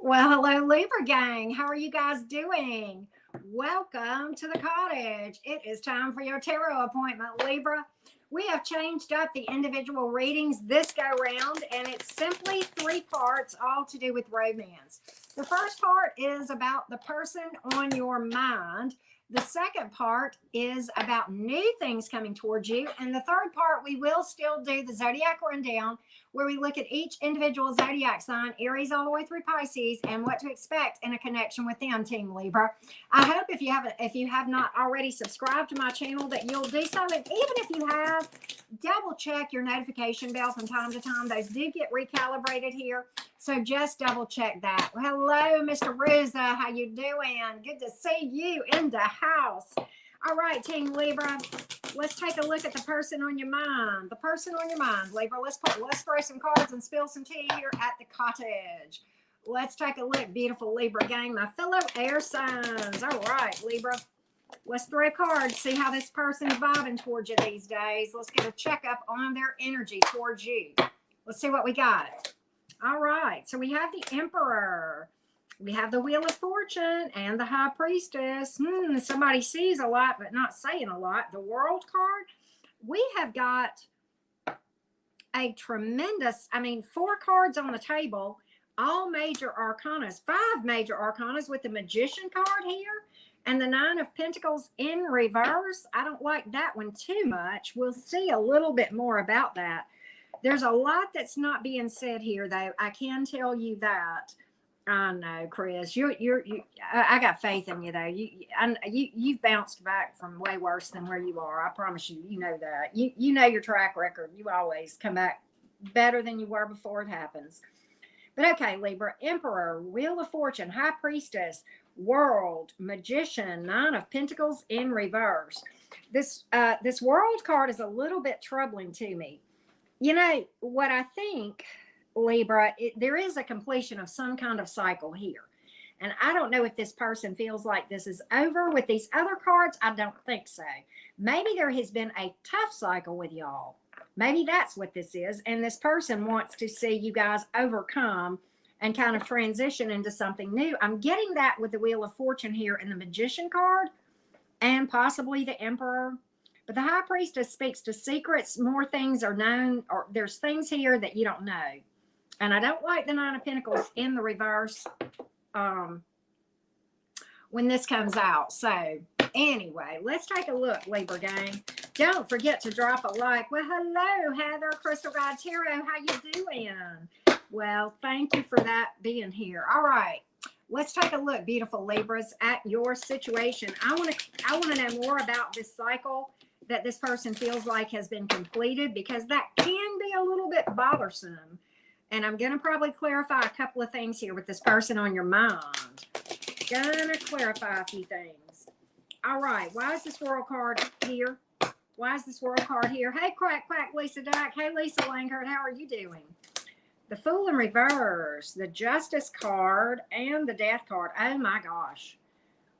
Well, hello, Libra gang. How are you guys doing? Welcome to the cottage. It is time for your tarot appointment, Libra. We have changed up the individual readings this go round, and it's simply three parts, all to do with romance. The first part is about the person on your mind. The second part is about new things coming towards you. And the third part, we will still do the zodiac rundown, where we look at each individual zodiac sign, Aries all the way through Pisces, and what to expect in a connection with them, Team Libra. I hope if you have not already subscribed to my channel, that you'll do so. And even if you have, double check your notification bell from time to time. Those do get recalibrated here, so just double check that. Well, hello, Mr. Ruza. How you doing? Good to see you in the house. All right, Team Libra. Let's take a look at the person on your mind. The person on your mind, Libra. Let's throw some cards and spill some tea here at the cottage. Let's take a look, beautiful Libra gang, my fellow air signs. All right, Libra. Let's throw cards, see how this person's vibing towards you these days. Let's get a checkup on their energy towards you. Let's see what we got. All right, so we have the Emperor. We have the Wheel of Fortune and the High Priestess. Somebody sees a lot, but not saying a lot. The World card. We have got a tremendous, 4 cards on the table, all major arcanas, 5 major arcanas with the Magician card here and the 9 of Pentacles in reverse. I don't like that one too much. We'll see a little bit more about that. There's a lot that's not being said here, though. I can tell you that. I know, Chris. I got faith in you, though. You've bounced back from way worse than where you are. I promise you. You know that. You know your track record. You always come back better than you were before it happens. But okay, Libra, Emperor, Wheel of Fortune, High Priestess, World, Magician, 9 of Pentacles in reverse. This World card is a little bit troubling to me. You know what I think, Libra, there is a completion of some kind of cycle here. And I don't know if this person feels like this is over. With these other cards, I don't think so. Maybe there has been a tough cycle with y'all. Maybe that's what this is. And this person wants to see you guys overcome and kind of transition into something new. I'm getting that with the Wheel of Fortune here and the Magician card and possibly the Emperor. But the High Priestess speaks to secrets. More things are known, or there's things here that you don't know. And I don't like the 9 of Pentacles in the reverse when this comes out. So anyway, let's take a look, Libra gang. Don't forget to drop a like. Well, hello, Heather, Crystal Guide Tarot. How you doing? Well, thank you for that being here. All right. Let's take a look, beautiful Libras, at your situation. I want to know more about this cycle that this person feels like has been completed, because that can be a little bit bothersome. And I'm going to probably clarify a couple of things here with this person on your mind. Gonna clarify a few things. All right. Why is this World card here? Why is this World card here? Hey, Quack, Lisa Dyke. Hey, Lisa Langford. How are you doing? The Fool in reverse, the Justice card, and the Death card. Oh, my gosh.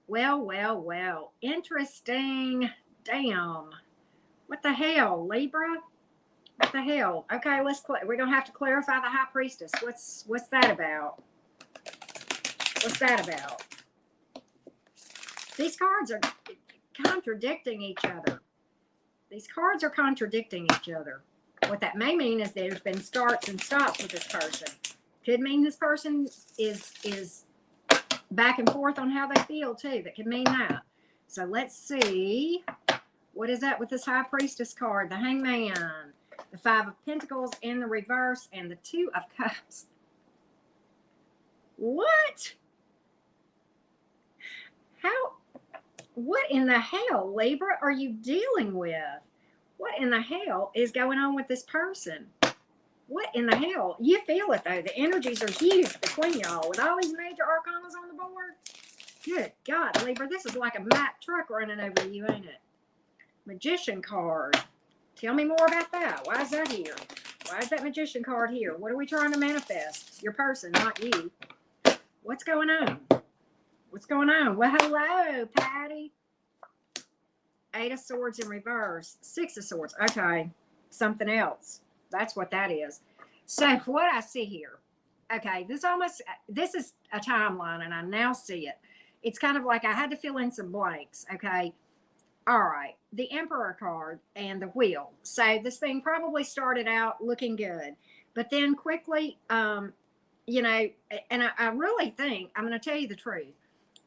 Well. Interesting. Damn. What the hell, Libra? What the hell? Okay, we're gonna have to clarify the High Priestess. What's that about? What's that about? These cards are contradicting each other. These cards are contradicting each other. What that may mean is there's been starts and stops with this person. Could mean this person is back and forth on how they feel too. That could mean that. So let's see. What is that with this High Priestess card? The Hangman, the 5 of Pentacles in the reverse, and the 2 of Cups. What? What in the hell, Libra, are you dealing with? What in the hell is going on with this person? What in the hell? You feel it, though. The energies are huge between y'all with all these major arcanas on the board. Good God, Libra, this is like a Mack truck running over you, ain't it? Magician card. Tell me more about that. Why is that here? Why is that Magician card here? What are we trying to manifest? Your person, not you. What's going on? What's going on? Well, hello, Patty. 8 of Swords in reverse. 6 of Swords. Okay. Something else. That's what that is. So what I see here. Okay, this is a timeline, and I now see it. It's kind of like I had to fill in some blanks. Okay. All right. The Emperor card and the Wheel. So this thing probably started out looking good, but then quickly, you know, and I really think, I'm going to tell you the truth.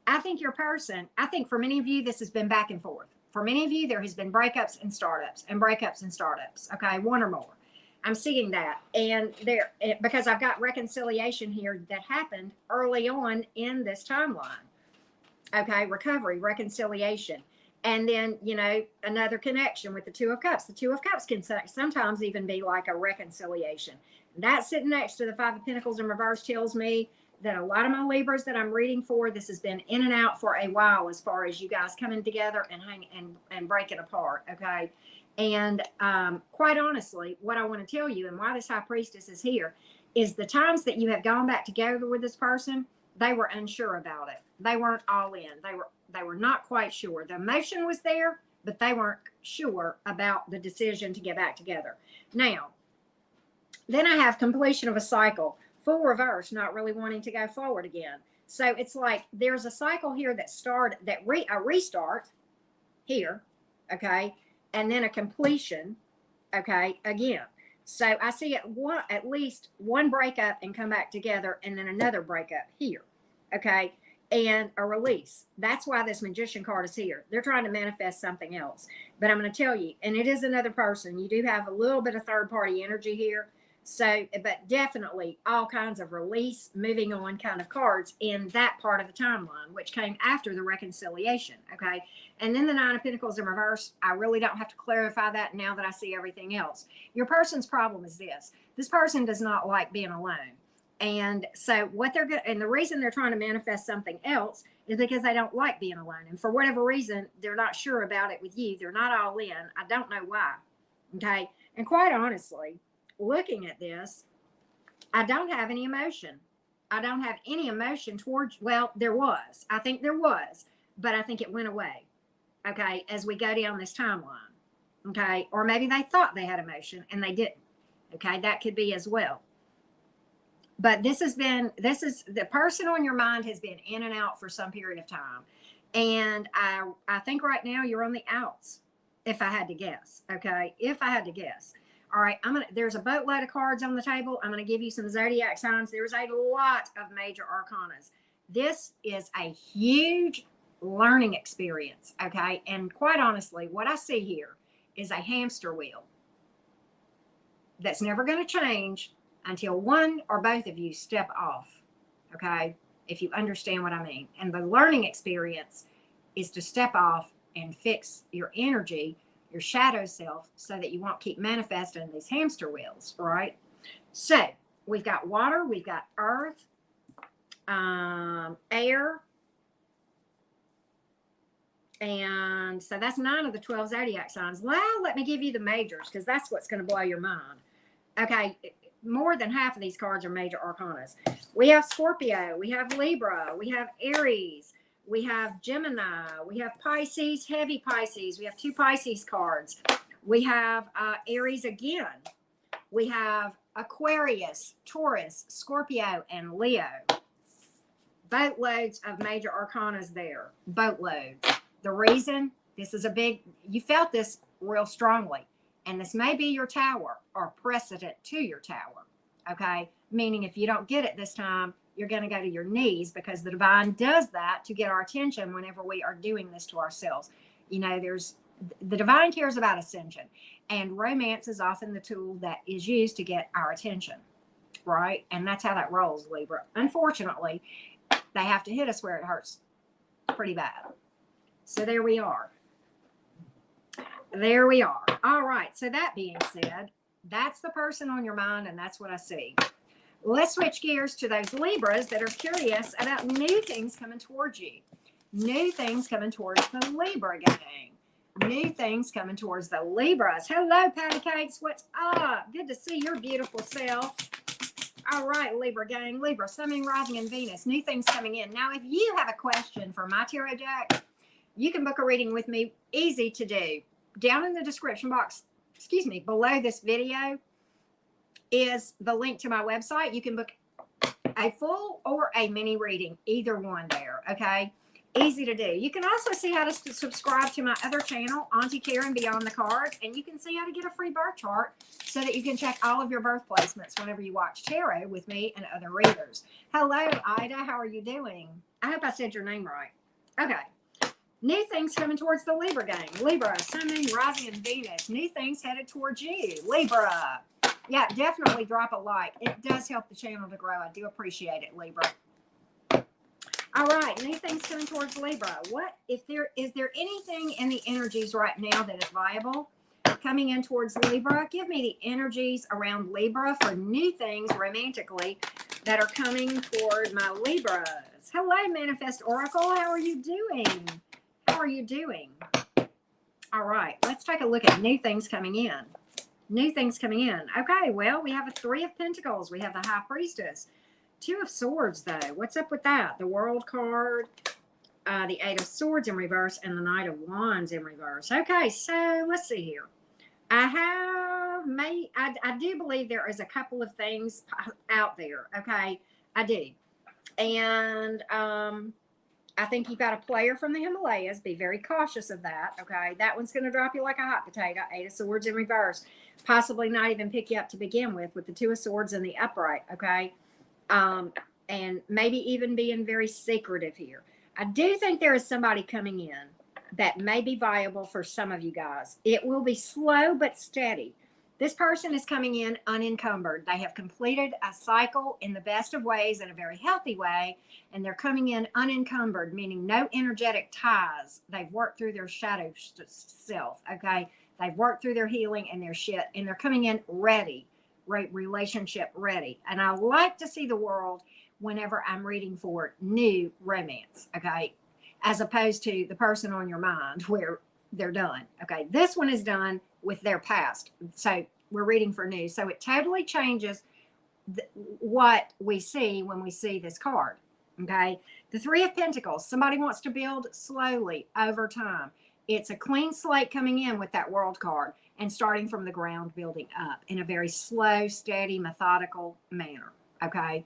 I think your person, I think for many of you, this has been back and forth. For many of you, there has been breakups and startups and breakups and startups. Okay. One or more. I'm seeing that. And there, because I've got reconciliation here that happened early on in this timeline. Okay. Recovery, reconciliation. And then, you know, another connection with the Two of Cups. The Two of Cups can sometimes even be like a reconciliation. That sitting next to the Five of Pentacles in reverse tells me that a lot of my Libras that I'm reading for, this has been in and out for a while as far as you guys coming together and and breaking apart, okay? And quite honestly, what I want to tell you and why this High Priestess is here is the times that you have gone back together with this person, they were unsure about it. They weren't all in. They were not quite sure. The emotion was there, but they weren't sure about the decision to get back together. Now, then I have completion of a cycle. Full reverse, not really wanting to go forward again. So it's like there's a cycle here that started, a restart here, okay, and then a completion, okay, again. So I see at least one breakup and come back together, and then another breakup here, okay, and a release. That's why this Magician card is here. They're trying to manifest something else. But I'm going to tell you, and it is another person. You do have a little bit of third-party energy here. So, but definitely all kinds of release, moving on kind of cards in that part of the timeline, which came after the reconciliation, okay? And then the Nine of Pentacles in reverse, I really don't have to clarify that now that I see everything else. Your person's problem is this. This person does not like being alone. And so what they're going and the reason they're trying to manifest something else is because they don't like being alone. And for whatever reason, they're not sure about it with you. They're not all in. I don't know why, okay? And quite honestly, looking at this, I don't have any emotion. I don't have any emotion towards, well, there was. I think there was, but I think it went away, okay, as we go down this timeline, okay? Or maybe they thought they had emotion and they didn't, okay? That could be as well. But this is the person on your mind has been in and out for some period of time. And I think right now you're on the outs, if I had to guess, okay? If I had to guess. All right, there's a boatload of cards on the table. I'm going to give you some zodiac signs. There's a lot of major arcanas. This is a huge learning experience, okay? And quite honestly, what I see here is a hamster wheel that's never going to change until one or both of you step off, okay? If you understand what I mean. And the learning experience is to step off and fix your energy, your shadow self, so that you won't keep manifesting these hamster wheels, right? So we've got water, we've got earth, air, and so that's 9 of the 12 zodiac signs. Well, let me give you the majors, because that's what's going to blow your mind. Okay, more than half of these cards are major arcanas. We have Scorpio, we have Libra, we have Aries, we have Gemini, we have Pisces, heavy Pisces. We have 2 Pisces cards. We have Aries again. We have Aquarius, Taurus, Scorpio, and Leo. Boatloads of major arcanas there. Boatloads. The reason, this is a big, you felt this real strongly. And this may be your tower or precedent to your tower. Okay? Meaning if you don't get it this time, you're going to go to your knees, because the divine does that to get our attention whenever we are doing this to ourselves. You know, the divine cares about ascension, and romance is often the tool that is used to get our attention, right? And that's how that rolls, Libra. Unfortunately, they have to hit us where it hurts pretty bad. So there we are. There we are. All right. So that being said, that's the person on your mind, and that's what I see. Let's switch gears to those Libras that are curious about new things coming towards you. New things coming towards the Libra gang. New things coming towards the Libras. Hello, Patty Cakes. What's up? Good to see your beautiful self. All right, Libra gang. Libra, Sun, Moon, Rising, and Venus. New things coming in. Now, if you have a question for my tarot deck, you can book a reading with me. Easy to do. Down in the description box, below this video, is the link to my website. You can book a full or a mini reading, either one there, okay? Easy to do. You can also see how to subscribe to my other channel, Auntie Karen Beyond the Cards, and you can see how to get a free birth chart so that you can check all of your birth placements whenever you watch tarot with me and other readers. Hello, Ida. How are you doing? I hope I said your name right. Okay. New things coming towards the Libra gang. Libra, Sun, Moon, Rising, and Venus. New things headed towards you. Libra. Yeah, definitely drop a like. It does help the channel to grow. I do appreciate it, Libra. All right, new things coming towards Libra. What if is there anything in the energies right now that is viable coming in towards Libra? Give me the energies around Libra for new things romantically that are coming toward my Libras. Hello, Manifest Oracle. How are you doing? How are you doing? All right, let's take a look at new things coming in. New things coming in. Okay, well, we have a Three of Pentacles. We have the High Priestess. Two of Swords, though. What's up with that? The World card, the Eight of Swords in reverse, and the Knight of Wands in reverse. Okay, so let's see here. I do believe there is a couple of things out there. Okay, I do. And I think you've got a player from the Himalayas. Be very cautious of that. Okay, that one's going to drop you like a hot potato. Eight of Swords in reverse. Possibly not even pick you up to begin with the Two of Swords in the upright. Okay. And maybe even being very secretive here. I do think there is somebody coming in that may be viable for some of you guys. It will be slow but steady. This person is coming in unencumbered. They have completed a cycle in the best of ways, in a very healthy way, and they're coming in unencumbered, meaning no energetic ties. They've worked through their shadow self, okay? They've worked through their healing and their shit, and they're coming in ready. Relationship ready. And I like to see the world whenever I'm reading for new romance, okay, as opposed to the person on your mind where they're done. Okay, this one is done with their past, so we're reading for new. So it totally changes what we see when we see this card. Okay, the Three of Pentacles. Somebody wants to build slowly over time. It's a clean slate coming in with that World card and starting from the ground, building up in a very slow, steady, methodical manner. Okay,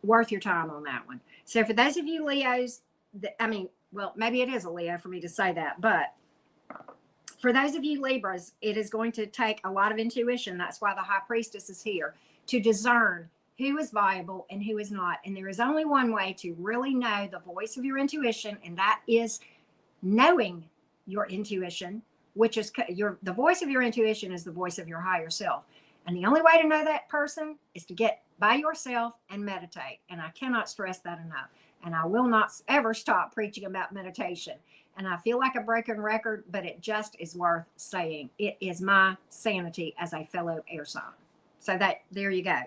worth your time on that one. So for those of you Leos, well, maybe it is a Leo for me to say that, but for those of you Libras, it is going to take a lot of intuition. That's why the High Priestess is here, to discern who is viable and who is not. And there is only one way to really know the voice of your intuition, and that is knowing your intuition, which is the voice of your intuition is the voice of your higher self. And the only way to know that person is to get by yourself and meditate. And I cannot stress that enough. And I will not ever stop preaching about meditation. And I feel like a broken record, but it just is worth saying. It is my sanity as a fellow air sign. So there you go.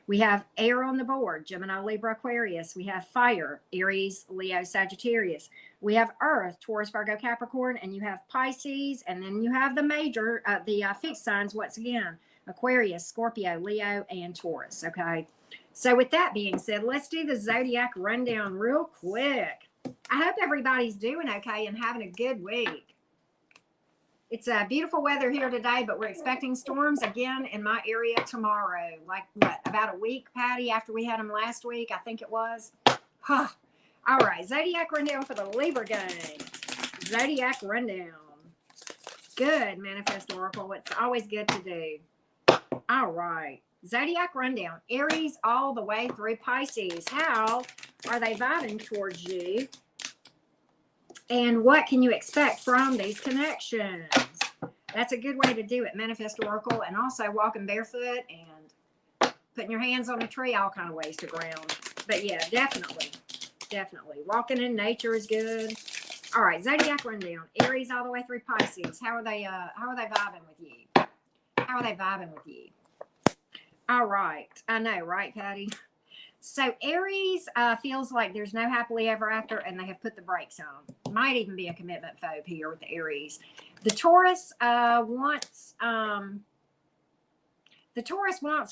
We have air on the board, Gemini, Libra, Aquarius. We have fire, Aries, Leo, Sagittarius. We have earth, Taurus, Virgo, Capricorn, and you have Pisces, and then you have the major, the fixed signs once again, Aquarius, Scorpio, Leo, and Taurus. Okay. So with that being said, let's do the Zodiac rundown real quick. I hope everybody's doing okay and having a good week. It's beautiful weather here today, but we're expecting storms again in my area tomorrow. Like what, about a week, Patty, after we had them last week, I think it was. Huh. All right, Zodiac rundown for the Libra gang. Zodiac rundown. Good, Manifest Oracle. It's always good to do. All right. Zodiac rundown. Aries all the way through Pisces. How are they vibing towards you? And what can you expect from these connections? That's a good way to do it, Manifest Oracle. And also walking barefoot and putting your hands on a tree, all kind of ways to ground. But yeah, definitely. Definitely. Walking in nature is good. All right, Zodiac rundown. Aries all the way through Pisces. How are they vibing with you? How are they vibing with you? All right. I know, right, Patty? So Aries feels like there's no happily ever after, and they have put the brakes on. Might even be a commitment phobe here with the Aries. The Taurus wants a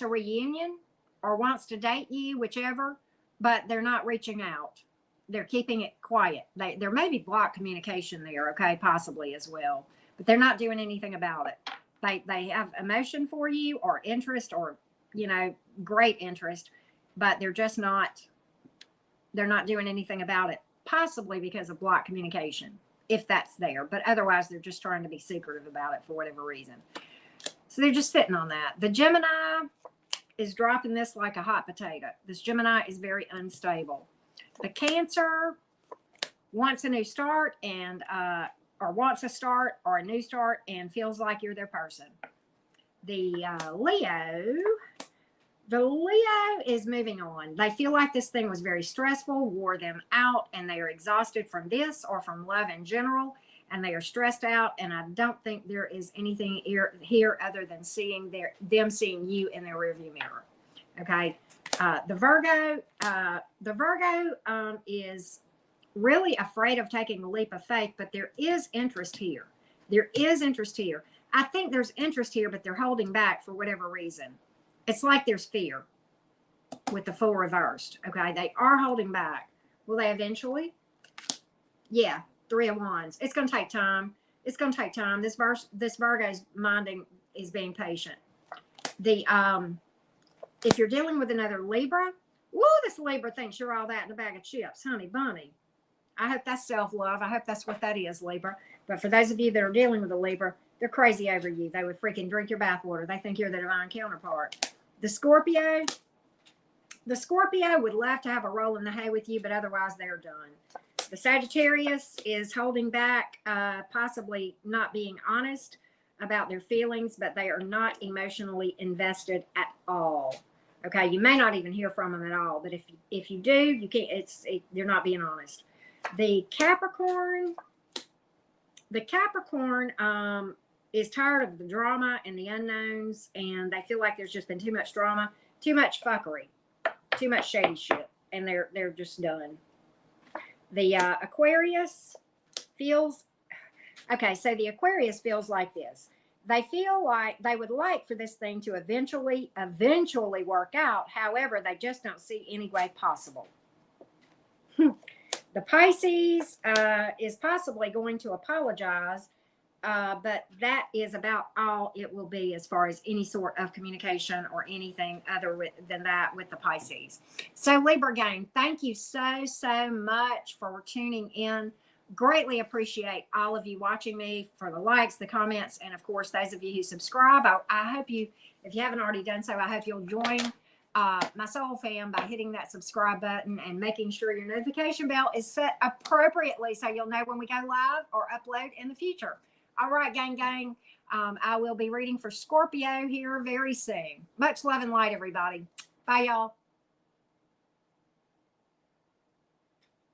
reunion or wants to date you, whichever, but they're not reaching out. They're keeping it quiet. There may be blocked communication there, okay, possibly as well, but they're not doing anything about it. They have emotion for you or interest or, great interest. but they're just not, they're not doing anything about it, possibly because of blocked communication, if that's there. But otherwise, they're just trying to be secretive about it for whatever reason. So they're just sitting on that. The Gemini is dropping this like a hot potato. This Gemini is very unstable. The Cancer wants a new start and or wants a start or a new start and feels like you're their person. The Leo is moving on. They feel like this thing was very stressful, wore them out, and they are exhausted from this or from love in general, and they are stressed out. And I don't think there is anything here other than seeing them seeing you in their rearview mirror. Okay. The Virgo is really afraid of taking a leap of faith, but there is interest here. There is interest here. I think there's interest here, but they're holding back for whatever reason. It's like there's fear with the Fool reversed. Okay. They are holding back. Will they eventually? Yeah. 3 of Wands. It's going to take time. It's going to take time. This Virgo's minding is being patient. If you're dealing with another Libra, woo, this Libra thinks you're all that in a bag of chips, honey bunny. I hope that's self-love. I hope that's what that is, Libra. But for those of you that are dealing with a Libra, they're crazy over you. They would freaking drink your bathwater. They think you're the divine counterpart. The Scorpio would love to have a roll in the hay with you, but otherwise they're done. The Sagittarius is holding back, possibly not being honest about their feelings, but they are not emotionally invested at all. Okay, you may not even hear from them at all, but if you do, you can't. You're not being honest. The Capricorn is tired of the drama and the unknowns, and they feel like there's just been too much drama, too much fuckery, too much shady shit, and they're just done. The Aquarius feels okay. So the Aquarius feels like this. They feel like they would like for this thing to eventually work out. However, they just don't see any way possible. The Pisces is possibly going to apologize, but that is about all it will be as far as any sort of communication or anything other than that with the Pisces. So Libra gang, thank you so much for tuning in. Greatly appreciate all of you watching me, for the likes, the comments, and of course those of you who subscribe. I hope you, if you haven't already done so, I hope you'll join my soul fam by hitting that subscribe button and making sure your notification bell is set appropriately so you'll know when we go live or upload in the future. All right, gang. I will be reading for Scorpio here very soon. Much love and light, everybody. Bye, y'all.